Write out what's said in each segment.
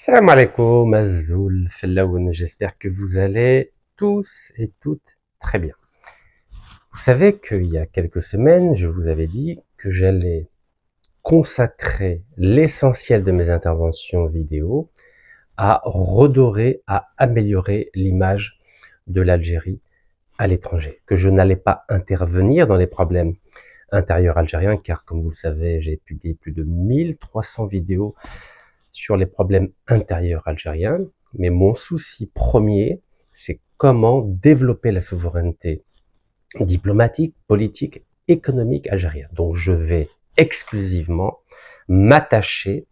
Salam alaikum, Azoul, Fellaoun, j'espère que vous allez tous et toutes très bien. Vous savez qu'il y a quelques semaines, je vous avais dit que j'allais consacrer l'essentiel de mes interventions vidéo à redorer, à améliorer l'image de l'Algérie à l'étranger, que je n'allais pas intervenir dans les problèmes intérieurs algériens, car comme vous le savez, j'ai publié plus de 1300 vidéos sur les problèmes intérieurs algériens, mais mon souci premier, c'est comment développer la souveraineté diplomatique, politique, économique algérienne. Donc je vais exclusivement m'attacher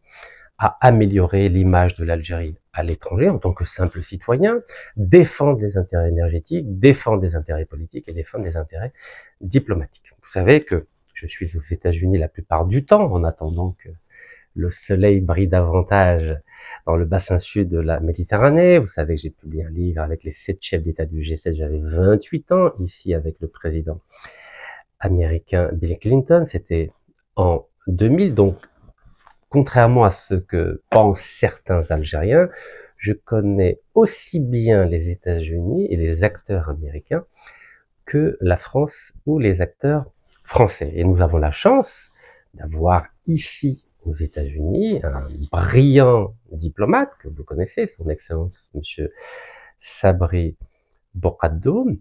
à améliorer l'image de l'Algérie à l'étranger en tant que simple citoyen, défendre les intérêts énergétiques, défendre les intérêts politiques et défendre les intérêts diplomatiques. Vous savez que je suis aux États-Unis la plupart du temps en attendant que le soleil brille davantage dans le bassin sud de la Méditerranée. Vous savez que j'ai publié un livre avec les 7 chefs d'État du G7, j'avais 28 ans, ici avec le président américain Bill Clinton, c'était en 2000, donc contrairement à ce que pensent certains Algériens, je connais aussi bien les États-Unis et les acteurs américains que la France ou les acteurs français. Et nous avons la chance d'avoir ici aux États-Unis un brillant diplomate que vous connaissez, son Excellence Monsieur Sabri Bourqaddoum.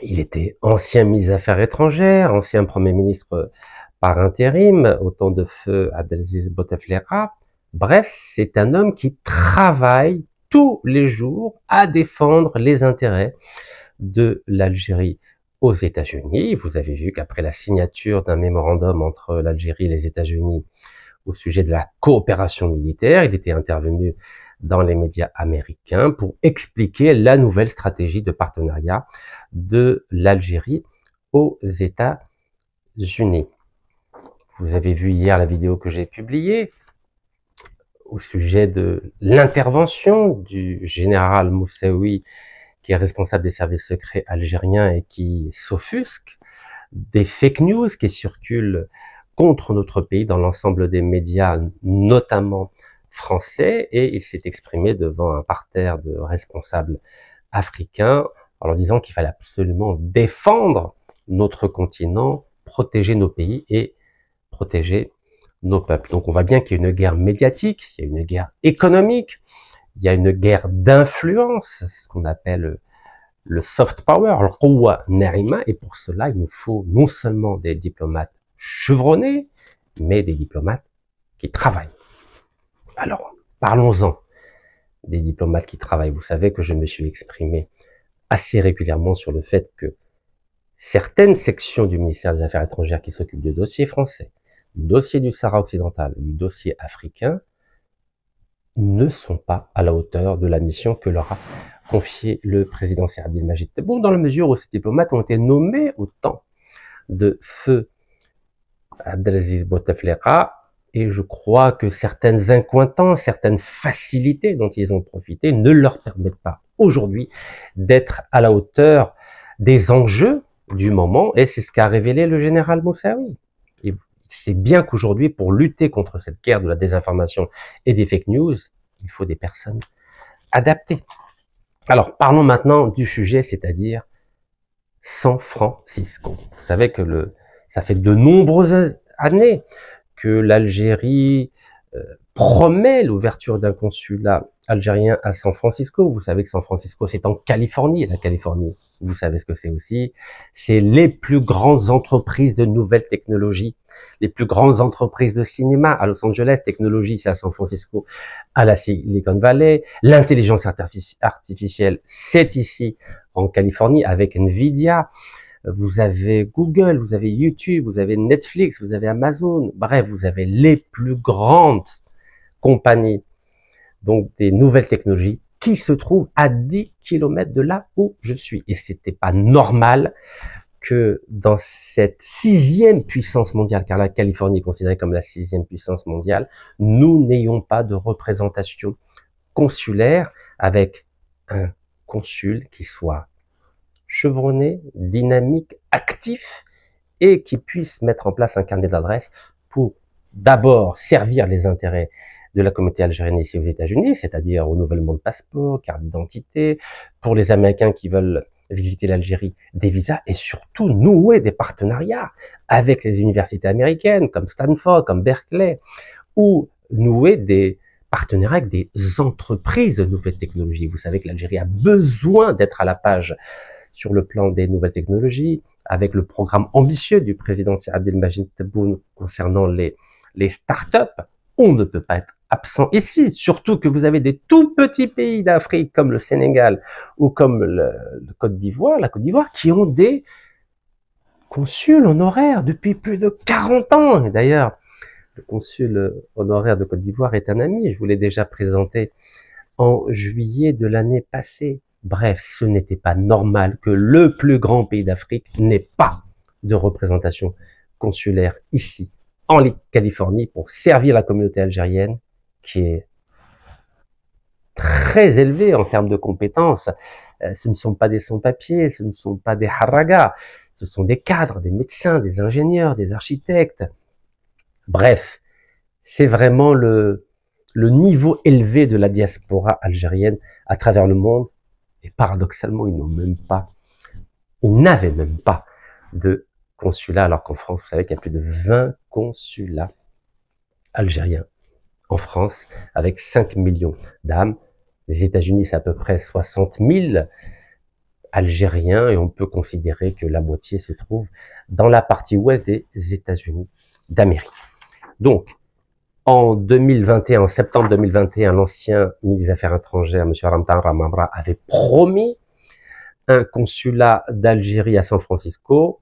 Il était ancien ministre des Affaires étrangères, ancien Premier ministre par intérim, au temps de feu Abdelaziz Bouteflika. Bref, c'est un homme qui travaille tous les jours à défendre les intérêts de l'Algérie aux États-Unis. Vous avez vu qu'après la signature d'un mémorandum entre l'Algérie et les États-Unis au sujet de la coopération militaire, il était intervenu dans les médias américains pour expliquer la nouvelle stratégie de partenariat de l'Algérie aux États-Unis. Vous avez vu hier la vidéo que j'ai publiée au sujet de l'intervention du général Moussaoui, qui est responsable des services secrets algériens et qui s'offusque des fake news qui circulent contre notre pays dans l'ensemble des médias, notamment français, et il s'est exprimé devant un parterre de responsables africains en leur disant qu'il fallait absolument défendre notre continent, protéger nos pays et protéger nos peuples. Donc on voit bien qu'il y a une guerre médiatique, il y a une guerre économique, il y a une guerre d'influence, ce qu'on appelle le soft power, le quwwa narima, et pour cela il nous faut non seulement des diplomates chevronnés, mais des diplomates qui travaillent. Alors, parlons-en des diplomates qui travaillent. Vous savez que je me suis exprimé assez régulièrement sur le fait que certaines sections du ministère des Affaires étrangères qui s'occupent du dossier français, du dossier du Sahara occidental, du dossier africain, ne sont pas à la hauteur de la mission que leur a confiée le président Abdelmajid Tebboune, dans la mesure où ces diplomates ont été nommés au temps de feu Abdelaziz Bouteflika, et je crois que certaines incointances, certaines facilités dont ils ont profité ne leur permettent pas aujourd'hui d'être à la hauteur des enjeux du moment, et c'est ce qu'a révélé le général Moussaoui. Et c'est bien qu'aujourd'hui, pour lutter contre cette guerre de la désinformation et des fake news, il faut des personnes adaptées. Alors, parlons maintenant du sujet, c'est-à-dire San Francisco. Vous savez que ça fait de nombreuses années que l'Algérie promet l'ouverture d'un consulat algérien à San Francisco. Vous savez que San Francisco, c'est en Californie. Et la Californie, vous savez ce que c'est aussi. C'est les plus grandes entreprises de nouvelles technologies, les plus grandes entreprises de cinéma à Los Angeles. Technologie, c'est à San Francisco, à la Silicon Valley. L'intelligence artificielle, c'est ici en Californie avec Nvidia. Vous avez Google, vous avez YouTube, vous avez Netflix, vous avez Amazon. Bref, vous avez les plus grandes compagnies, donc des nouvelles technologies, qui se trouvent à 10 km de là où je suis. Et c'était pas normal que dans cette 6e puissance mondiale, car la Californie est considérée comme la 6e puissance mondiale, nous n'ayons pas de représentation consulaire avec un consul qui soit chevronné, dynamique, actif, et qui puisse mettre en place un carnet d'adresses pour d'abord servir les intérêts de la communauté algérienne ici aux États-Unis, c'est-à-dire renouvellement de passeport, carte d'identité, pour les Américains qui veulent visiter l'Algérie, des visas, et surtout nouer des partenariats avec les universités américaines, comme Stanford, comme Berkeley, ou nouer des partenariats avec des entreprises de nouvelles technologies. Vous savez que l'Algérie a besoin d'être à la page sur le plan des nouvelles technologies, avec le programme ambitieux du président Sir Abdelmajid Tebboune concernant les startups. On ne peut pas être absent ici, surtout que vous avez des tout petits pays d'Afrique comme le Sénégal ou comme la Côte d'Ivoire, qui ont des consuls honoraires depuis plus de 40 ans. Et d'ailleurs, le consul honoraire de Côte d'Ivoire est un ami, je vous l'ai déjà présenté en juillet de l'année passée. Bref, ce n'était pas normal que le plus grand pays d'Afrique n'ait pas de représentation consulaire ici, en Californie, pour servir la communauté algérienne, qui est très élevée en termes de compétences. Ce ne sont pas des sans-papiers, ce ne sont pas des haragas, ce sont des cadres, des médecins, des ingénieurs, des architectes. Bref, c'est vraiment le niveau élevé de la diaspora algérienne à travers le monde. Et paradoxalement, ils n'avaient même pas de consulat, alors qu'en France, vous savez qu'il y a plus de 20 consulats algériens en France, avec 5 millions d'âmes. Les États-Unis, c'est à peu près 60 000 Algériens, et on peut considérer que la moitié se trouve dans la partie ouest des États-Unis d'Amérique. Donc, en 2021, en septembre 2021, l'ancien ministre des Affaires étrangères, M. Ramtan Ramamra, avait promis un consulat d'Algérie à San Francisco.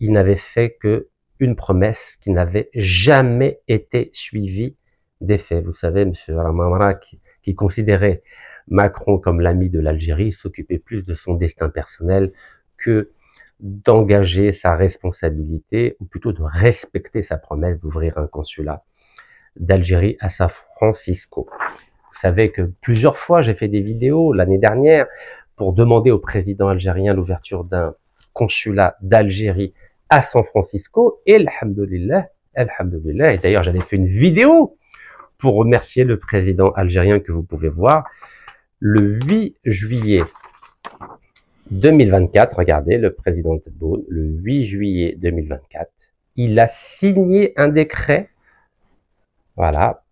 Il n'avait fait que une promesse qui n'avait jamais été suivie des faits. Vous savez, M. Ramamra, qui considérait Macron comme l'ami de l'Algérie, s'occupait plus de son destin personnel que d'engager sa responsabilité, ou plutôt de respecter sa promesse d'ouvrir un consulat d'Algérie à San Francisco. Vous savez que plusieurs fois j'ai fait des vidéos l'année dernière pour demander au président algérien l'ouverture d'un consulat d'Algérie à San Francisco, et alhamdoulilah, et d'ailleurs j'avais fait une vidéo pour remercier le président algérien que vous pouvez voir le 8 juillet 2024, regardez, le président Tebboune, le 8 juillet 2024, il a signé un décret, voilà,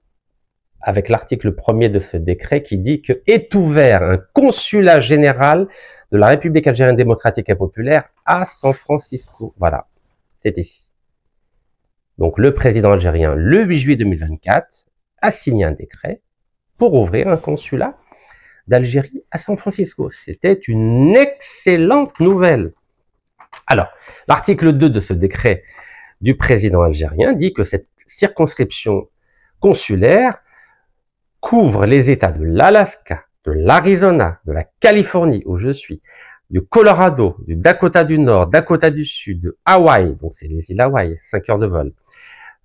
avec l'article 1er de ce décret qui dit que est ouvert un consulat général de la République algérienne démocratique et populaire à San Francisco. Voilà, c'est ici. Donc le président algérien, le 8 juillet 2024, a signé un décret pour ouvrir un consulat d'Algérie à San Francisco. C'était une excellente nouvelle. Alors, l'article 2 de ce décret du président algérien dit que cette circonscription consulaire couvre les États de l'Alaska, de l'Arizona, de la Californie, où je suis, du Colorado, du Dakota du Nord, Dakota du Sud, de Hawaï, donc c'est les îles Hawaï, 5 heures de vol,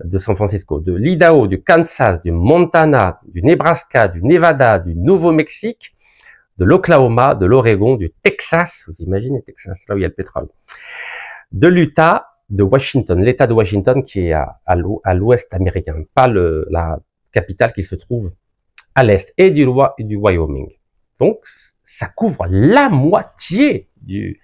de San Francisco, de l'Idaho, du Kansas, du Montana, du Nebraska, du Nevada, du Nouveau-Mexique, de l'Oklahoma, de l'Oregon, du Texas, vous imaginez Texas, là où il y a le pétrole, de l'Utah, de Washington, l'État de Washington qui est à l'ouest américain, pas la capitale qui se trouve à l'est, et du Wyoming. Donc, ça couvre la moitié du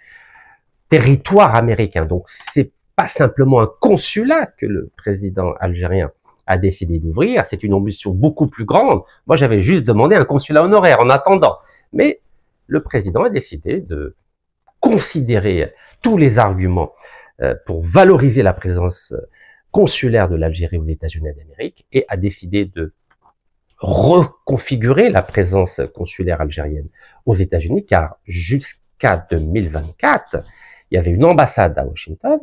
territoire américain. Donc, c'est pas simplement un consulat que le président algérien a décidé d'ouvrir, c'est une ambition beaucoup plus grande. Moi, j'avais juste demandé un consulat honoraire en attendant. Mais le président a décidé de considérer tous les arguments pour valoriser la présence consulaire de l'Algérie aux États-Unis d'Amérique et a décidé de reconfigurer la présence consulaire algérienne aux États-Unis, car jusqu'à 2024, il y avait une ambassade à Washington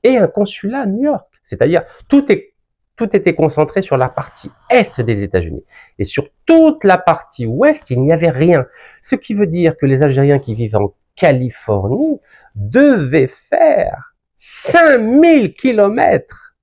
et un consulat à New York. C'est-à-dire, tout était concentré sur la partie est des États-Unis. Et sur toute la partie ouest, il n'y avait rien. Ce qui veut dire que les Algériens qui vivent en Californie devaient faire 5000 kilomètres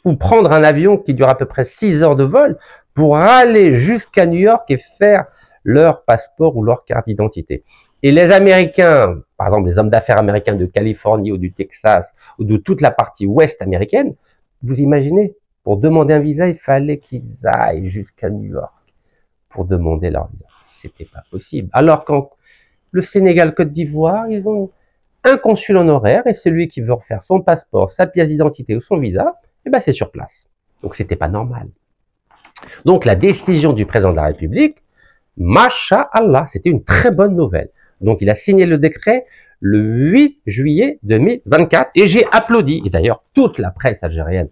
ou prendre un avion qui dure à peu près 6 heures de vol pour aller jusqu'à New York et faire leur passeport ou leur carte d'identité. Et les Américains, par exemple les hommes d'affaires américains de Californie ou du Texas ou de toute la partie ouest américaine, vous imaginez Pour demander un visa, il fallait qu'ils aillent jusqu'à New York pour demander leur visa. C'était pas possible. Alors qu'en le Sénégal, Côte d'Ivoire, ils ont un consul honoraire et celui qui veut refaire son passeport, sa pièce d'identité ou son visa, eh ben c'est sur place. Donc c'était pas normal. Donc la décision du président de la République, Masha'Allah, c'était une très bonne nouvelle. Donc il a signé le décret le 8 juillet 2024 et j'ai applaudi. Et d'ailleurs, toute la presse algérienne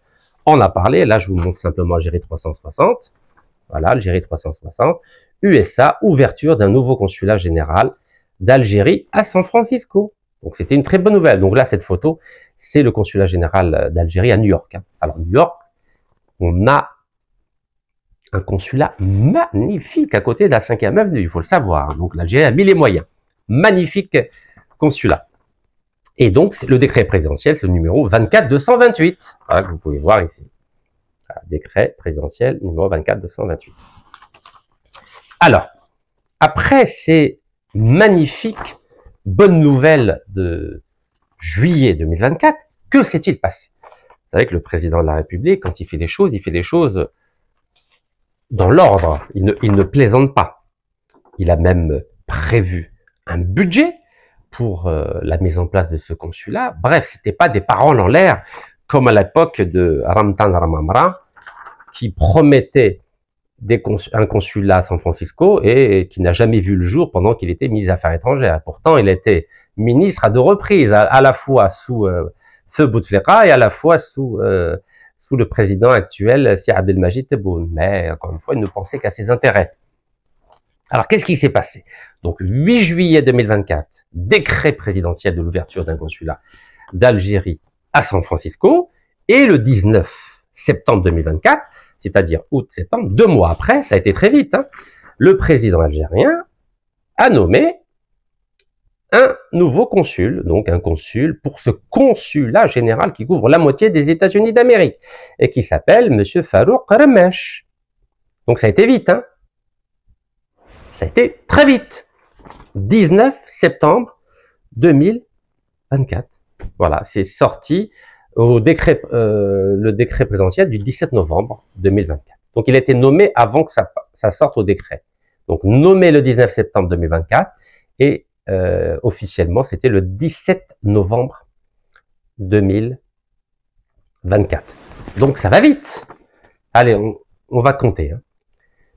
en a parlé. Là, je vous montre simplement Algérie 360. Voilà, Algérie 360. USA, ouverture d'un nouveau consulat général d'Algérie à San Francisco. Donc c'était une très bonne nouvelle. Donc là, cette photo, c'est le consulat général d'Algérie à New York. Alors New York, on a un consulat magnifique à côté de la 5e avenue, il faut le savoir. Donc l'Algérie a mis les moyens. Magnifique consulat. Et donc le décret présidentiel, c'est le numéro 24228. Voilà, que vous pouvez voir ici. Voilà, décret présidentiel numéro 24228. Alors, après ces magnifiques bonnes nouvelles de juillet 2024, que s'est-il passé? Vous savez que le président de la République, quand il fait des choses dans l'ordre. Il ne plaisante pas. Il a même prévu un budget pour la mise en place de ce consulat. Bref, c'était pas des paroles en l'air, comme à l'époque de Ramtan Ramamra, qui promettait un consulat à San Francisco et qui n'a jamais vu le jour pendant qu'il était ministre des Affaires étrangères. Pourtant, il était ministre à 2 reprises, à la fois sous Feu Bouteflika et à la fois sous le président actuel, Si Abdelmajid Tebboune. Mais, encore une fois, il ne pensait qu'à ses intérêts. Alors, qu'est-ce qui s'est passé? Donc, 8 juillet 2024, décret présidentiel de l'ouverture d'un consulat d'Algérie à San Francisco, et le 19 septembre 2024, c'est-à-dire août-septembre, 2 mois après, ça a été très vite, hein, le président algérien a nommé un nouveau consul, donc un consul pour ce consulat général qui couvre la moitié des États-Unis d'Amérique, et qui s'appelle Monsieur Farouk Ramesh. Donc ça a été vite, hein. Ça a été très vite. 19 septembre 2024. Voilà, c'est sorti au décret, le décret présidentiel du 17 novembre 2024. Donc il a été nommé avant que ça sorte au décret. Donc nommé le 19 septembre 2024 et officiellement c'était le 17 novembre 2024. Donc ça va vite. Allez, on va compter. Hein.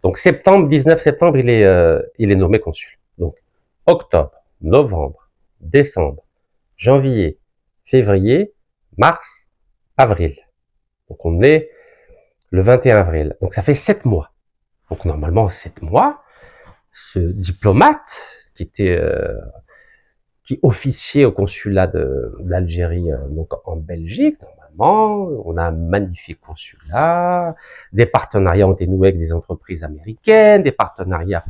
Donc septembre, 19 septembre, il est nommé consul. Donc octobre, novembre, décembre, janvier, février, mars, avril. Donc on est le 21 avril. Donc ça fait 7 mois. Donc normalement 7 mois, ce diplomate qui officiait au consulat d'Algérie donc en Belgique, normalement, on a un magnifique consulat, des partenariats ont été noués avec des entreprises américaines, des partenariats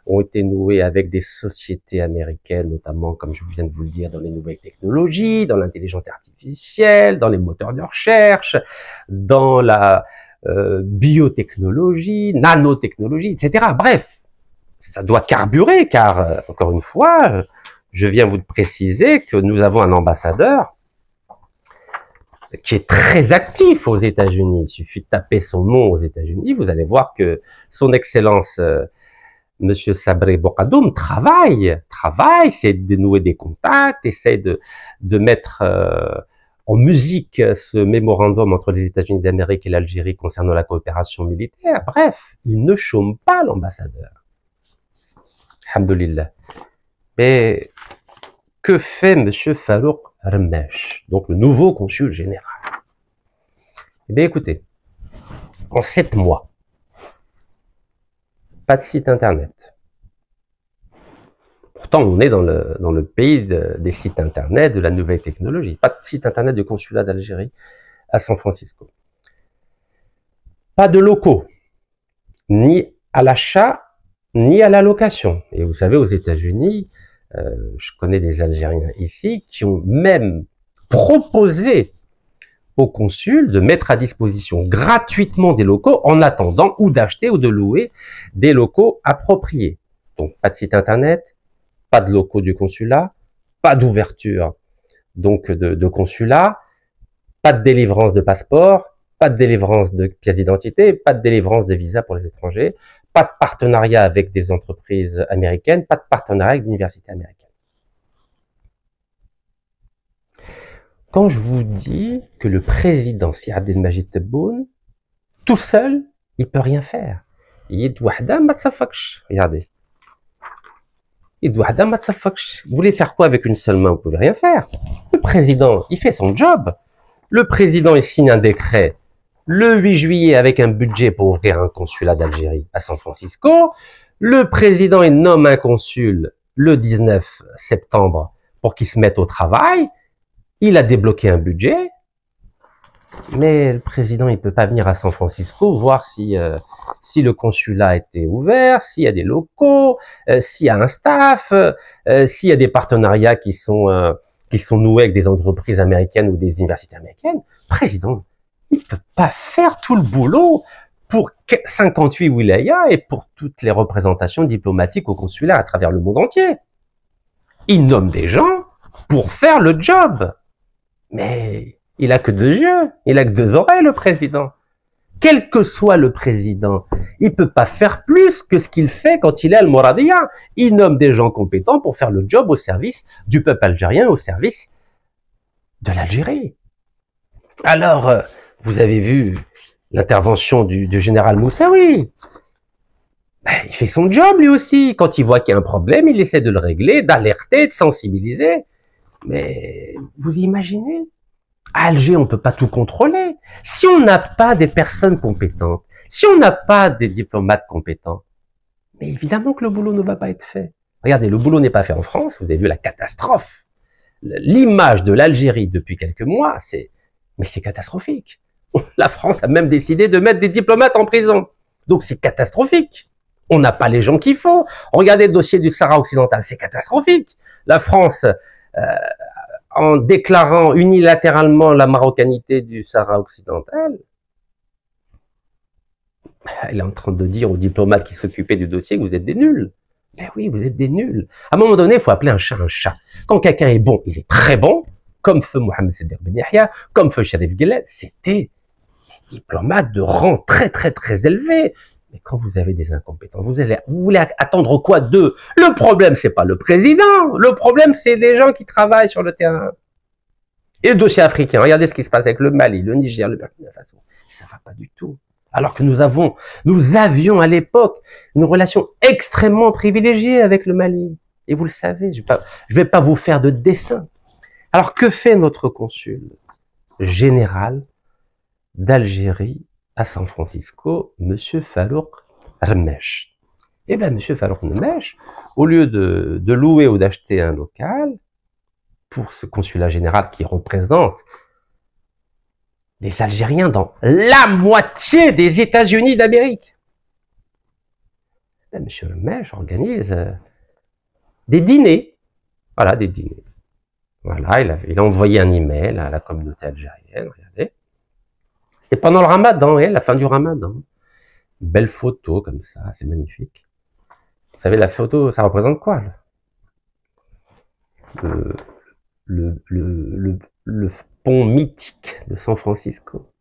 ont été noués avec des sociétés américaines, notamment, comme je viens de vous le dire, dans les nouvelles technologies, dans l'intelligence artificielle, dans les moteurs de recherche, dans la biotechnologie, nanotechnologie, etc. Bref, ça doit carburer, car, encore une fois, je viens vous préciser que nous avons un ambassadeur qui est très actif aux États-Unis. Il suffit de taper son nom aux États-Unis, vous allez voir que son Excellence Monsieur Sabri Bokadoum travaille, essaie de dénouer des contacts, essaie de mettre en musique ce mémorandum entre les États-Unis d'Amérique et l'Algérie concernant la coopération militaire. Bref, il ne chôme pas l'ambassadeur. Alhamdulillah. Mais que fait Monsieur Farouk Ramesh, donc le nouveau consul général? Eh bien écoutez, en 7 mois, pas de site internet. Pourtant, on est dans le pays des sites internet, de la nouvelle technologie. Pas de site internet de consulat d'Algérie à San Francisco. Pas de locaux, ni à l'achat, ni à la location. Et vous savez, aux États-Unis, je connais des Algériens ici qui ont même proposé au consul de mettre à disposition gratuitement des locaux en attendant ou d'acheter ou de louer des locaux appropriés. Donc pas de site internet, pas de locaux du consulat, pas d'ouverture donc de consulat, pas de délivrance de passeport, pas de délivrance de pièces d'identité, pas de délivrance de visa pour les étrangers, pas de partenariat avec des entreprises américaines, pas de partenariat avec des universités américaines. Quand je vous dis que le président, si Abdelmajid Tebboune, tout seul, il peut rien faire. Regardez. Vous voulez faire quoi avec une seule main? Vous pouvez rien faire. Le président, il fait son job. Le président, il signe un décret le 8 juillet avec un budget pour ouvrir un consulat d'Algérie à San Francisco. Le président, il nomme un consul le 19 septembre pour qu'il se mette au travail. Il a débloqué un budget. Mais le président, il peut pas venir à San Francisco voir si le consulat a été ouvert, s'il y a des locaux, s'il y a un staff, s'il y a des partenariats qui sont noués avec des entreprises américaines ou des universités américaines. Le président, il peut pas faire tout le boulot pour 58 wilayas et pour toutes les représentations diplomatiques au consulat à travers le monde entier. Il nomme des gens pour faire le job. Mais il a que 2 yeux, il a que 2 oreilles, le président. Quel que soit le président, il peut pas faire plus que ce qu'il fait quand il est Al-Moradia. Il nomme des gens compétents pour faire le job au service du peuple algérien, au service de l'Algérie. Alors, vous avez vu l'intervention du général Moussaoui. Il fait son job lui aussi. Quand il voit qu'il y a un problème, il essaie de le régler, d'alerter, de sensibiliser. Mais vous imaginez, à Alger, on peut pas tout contrôler. Si on n'a pas des personnes compétentes, si on n'a pas des diplomates compétents, mais évidemment que le boulot ne va pas être fait. Regardez, le boulot n'est pas fait en France, vous avez vu la catastrophe. L'image de l'Algérie depuis quelques mois, c'est catastrophique. La France a même décidé de mettre des diplomates en prison. Donc c'est catastrophique. On n'a pas les gens qu'il faut. Regardez le dossier du Sahara occidental, c'est catastrophique. La France, en déclarant unilatéralement la marocanité du Sahara occidental, elle est en train de dire aux diplomates qui s'occupaient du dossier que vous êtes des nuls. Ben oui, vous êtes des nuls. À un moment donné, il faut appeler un chat un chat. Quand quelqu'un est bon, il est très bon, comme feu Mohamed Seder Ben Yahya, comme feu Sharif Guelleh, c'était des diplomates de rang très très très élevé. Mais quand vous avez des incompétents, vous voulez attendre quoi d'eux? Le problème, c'est pas le président. Le problème, c'est les gens qui travaillent sur le terrain. Et le dossier africain, regardez ce qui se passe avec le Mali, le Niger, le Burkina Faso. Ça va pas du tout. Alors que nous avions à l'époque une relation extrêmement privilégiée avec le Mali. Et vous le savez, je vais pas vous faire de dessin. Alors que fait notre consul général d'Algérie à San Francisco, Monsieur Farouk Rmesh? Eh bien, Monsieur Farouk Rmesh, au lieu de louer ou d'acheter un local pour ce consulat général qui représente les Algériens dans la moitié des États-Unis d'Amérique, Monsieur Rmesh organise des dîners. Voilà, des dîners. Voilà, il a envoyé un email à la communauté algérienne, regardez. C'était pendant le ramadan, la fin du ramadan. Belle photo comme ça, c'est magnifique. Vous savez, la photo, ça représente quoi là? Le pont mythique de San Francisco.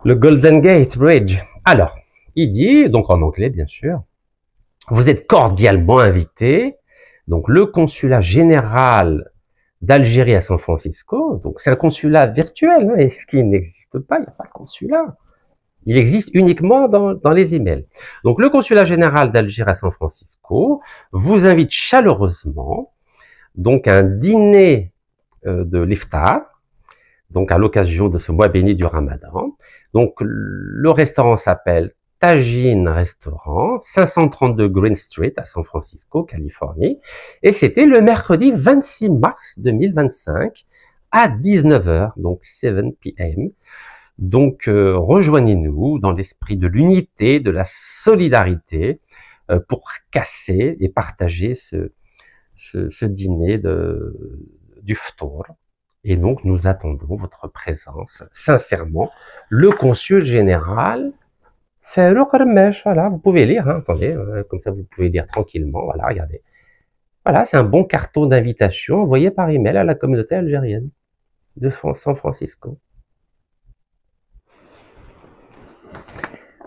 Le Golden Gate Bridge. Alors, il dit, donc en anglais bien sûr, vous êtes cordialement invités. Donc le consulat général d'Algérie à San Francisco, donc c'est un consulat virtuel, hein, ce qui n'existe pas, il n'y a pas de consulat. Il existe uniquement dans les emails. Donc le consulat général d'Algérie à San Francisco vous invite chaleureusement donc à un dîner de l'iftar, donc à l'occasion de ce mois béni du Ramadan. Donc le restaurant s'appelle Tajine Restaurant, 532 Green Street à San Francisco, Californie. Et c'était le mercredi 26 mars 2025 à 19h, donc 7 p.m. Donc rejoignez-nous dans l'esprit de l'unité, de la solidarité, pour casser et partager ce dîner du Ftour. Et donc nous attendons votre présence, sincèrement. Le consul général Farouk Rmesh, voilà, vous pouvez lire, hein, attendez, comme ça vous pouvez lire tranquillement, voilà, regardez. Voilà, c'est un bon carton d'invitation envoyé par email à la communauté algérienne de San Francisco.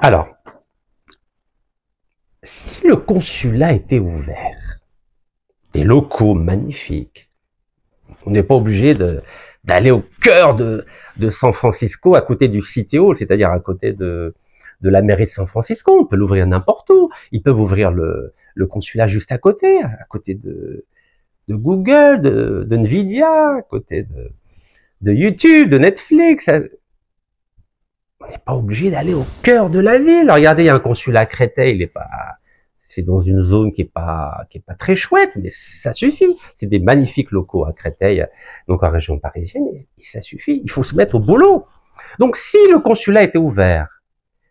Alors, si le consulat était ouvert, des locaux magnifiques, on n'est pas obligé d'aller au cœur de San Francisco, à côté du City Hall, c'est-à-dire à côté de la mairie de San Francisco. On peut l'ouvrir n'importe où. Ils peuvent ouvrir le consulat juste à côté de Google, de Nvidia, à côté de YouTube, de Netflix. On n'est pas obligé d'aller au cœur de la ville. Regardez, il y a un consulat à Créteil, c'est dans une zone qui est pas très chouette, mais ça suffit. C'est des magnifiques locaux à Créteil, donc en région parisienne, et ça suffit. Il faut se mettre au boulot. Donc si le consulat était ouvert,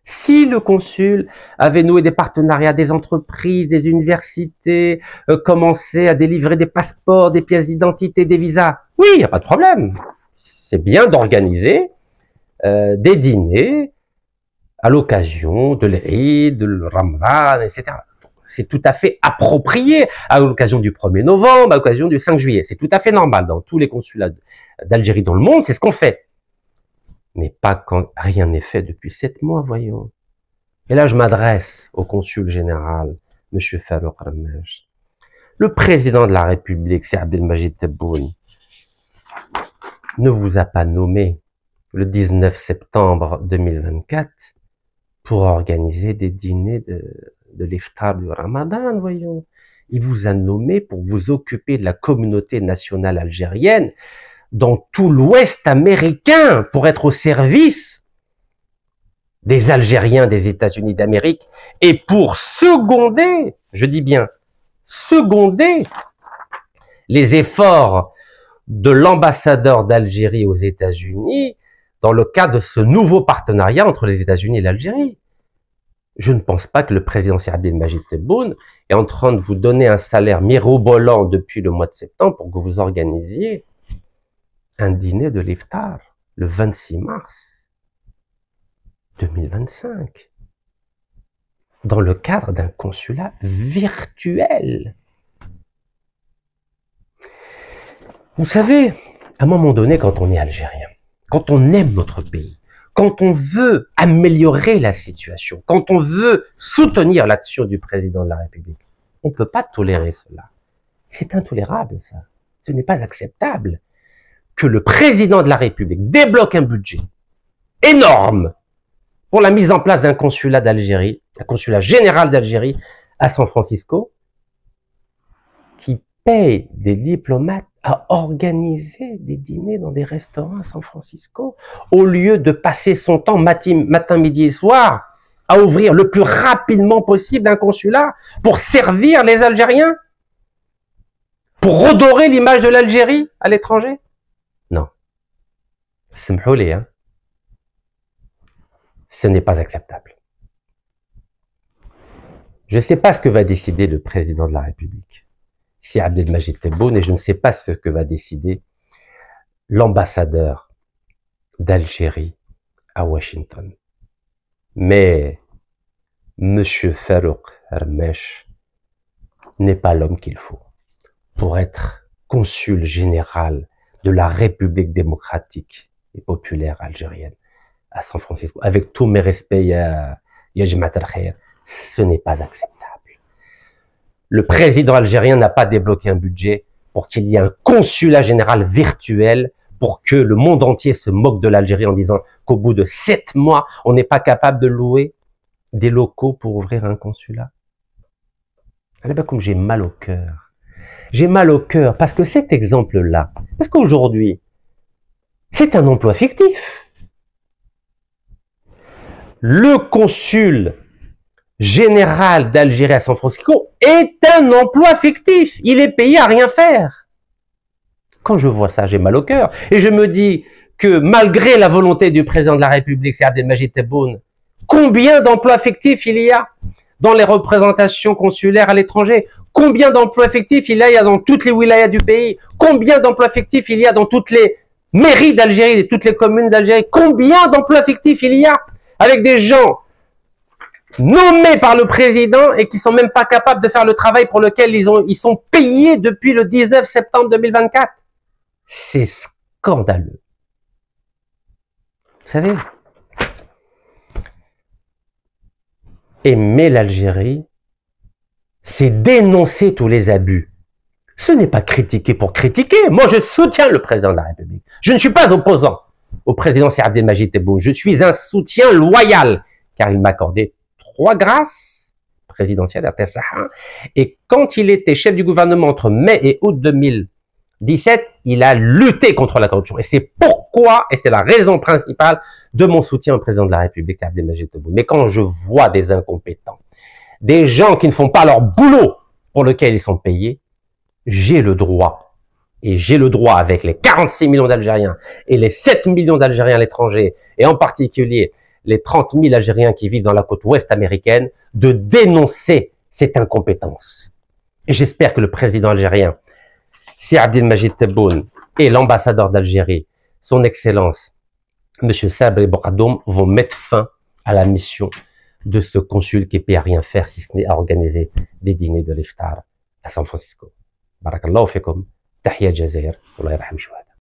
si le consul avait noué des partenariats, des entreprises, des universités, commençait à délivrer des passeports, des pièces d'identité, des visas, oui, il n'y a pas de problème. C'est bien d'organiser des dîners à l'occasion de l'Eid, de le Ramadan, etc. C'est tout à fait approprié à l'occasion du 1er novembre, à l'occasion du 5 juillet. C'est tout à fait normal dans tous les consulats d'Algérie dans le monde, c'est ce qu'on fait. Mais pas quand rien n'est fait depuis 7 mois, voyons. Et là, je m'adresse au consul général, M. Farouk Ramej. Le président de la République, c'est Abdelmajid Tebboune, ne vous a pas nommé le 19 septembre 2024 pour organiser des dîners de l'iftar du Ramadan, voyons. Il vous a nommé pour vous occuper de la communauté nationale algérienne dans tout l'Ouest américain, pour être au service des Algériens des États-Unis d'Amérique et pour seconder, je dis bien, seconder les efforts de l'ambassadeur d'Algérie aux États-Unis dans le cadre de ce nouveau partenariat entre les États-Unis et l'Algérie. Je ne pense pas que le président Abdelmajid Tebboune est en train de vous donner un salaire mirobolant depuis le mois de septembre pour que vous organisiez un dîner de l'iftar le 26 mars 2025 dans le cadre d'un consulat virtuel. Vous savez, à un moment donné, quand on est algérien, quand on aime notre pays, quand on veut améliorer la situation, quand on veut soutenir l'action du président de la République, on ne peut pas tolérer cela. C'est intolérable, ça. Ce n'est pas acceptable que le président de la République débloque un budget énorme pour la mise en place d'un consulat d'Algérie, un consulat général d'Algérie à San Francisco, qui paye des diplomates à organiser des dîners dans des restaurants à San Francisco, au lieu de passer son temps matin, midi et soir à ouvrir le plus rapidement possible un consulat pour servir les Algériens, pour redorer l'image de l'Algérie à l'étranger. Non. Smhouli, hein. Ce n'est pas acceptable. Je ne sais pas ce que va décider le président de la République, c'est Abdelmajid Tebboune, et je ne sais pas ce que va décider l'ambassadeur d'Algérie à Washington. Mais M. Farouk Ramej n'est pas l'homme qu'il faut pour être consul général de la République démocratique et populaire algérienne à San Francisco. Avec tous mes respects, ya Jamaat al-Khair, ce n'est pas acceptable. Le président algérien n'a pas débloqué un budget pour qu'il y ait un consulat général virtuel, pour que le monde entier se moque de l'Algérie en disant qu'au bout de 7 mois, on n'est pas capable de louer des locaux pour ouvrir un consulat. Comme j'ai mal au cœur. J'ai mal au cœur parce que cet exemple-là, parce qu'aujourd'hui, c'est un emploi fictif. Le consul général d'Algérie à San Francisco est un emploi fictif. Il est payé à rien faire. Quand je vois ça, j'ai mal au cœur. Et je me dis que malgré la volonté du président de la République, c'est Abdelmajid Tebboune, combien d'emplois fictifs il y a dans les représentations consulaires à l'étranger? Combien d'emplois fictifs il y a dans toutes les wilayas du pays? Combien d'emplois fictifs il y a dans toutes les mairies d'Algérie et toutes les communes d'Algérie? Combien d'emplois fictifs il y a avec des gens nommés par le président et qui sont même pas capables de faire le travail pour lequel ils sont payés depuis le 19 septembre 2024. C'est scandaleux. Vous savez, Aimer l'Algérie, c'est dénoncer tous les abus. Ce n'est pas critiquer pour critiquer. Moi, je soutiens le président de la République. Je ne suis pas opposant au président Seydi Abdelmajid Tebboune. Je suis un soutien loyal, car il m'a accordé 3 grâces présidentielles à Tessaha. Et quand il était chef du gouvernement entre mai et août 2017, il a lutté contre la corruption. Et c'est pourquoi, et c'est la raison principale de mon soutien au président de la République, Seydi Abdelmajid Tebboune. Mais quand je vois des incompétents, des gens qui ne font pas leur boulot pour lequel ils sont payés, j'ai le droit, et j'ai le droit avec les 46 millions d'Algériens et les 7 millions d'Algériens à l'étranger, et en particulier les 30 000 Algériens qui vivent dans la côte ouest américaine, de dénoncer cette incompétence. Et j'espère que le président algérien, Seydi Abdelmajid Tebboune, et l'ambassadeur d'Algérie, son Excellence, M. Sabri Bouradoum, vont mettre fin à la mission de ce consul qui peut à rien faire si ce n'est à organiser des dîners de l'iftar à San Francisco. بارك الله فيكم. تحية الجزائر والله يرحم شوية.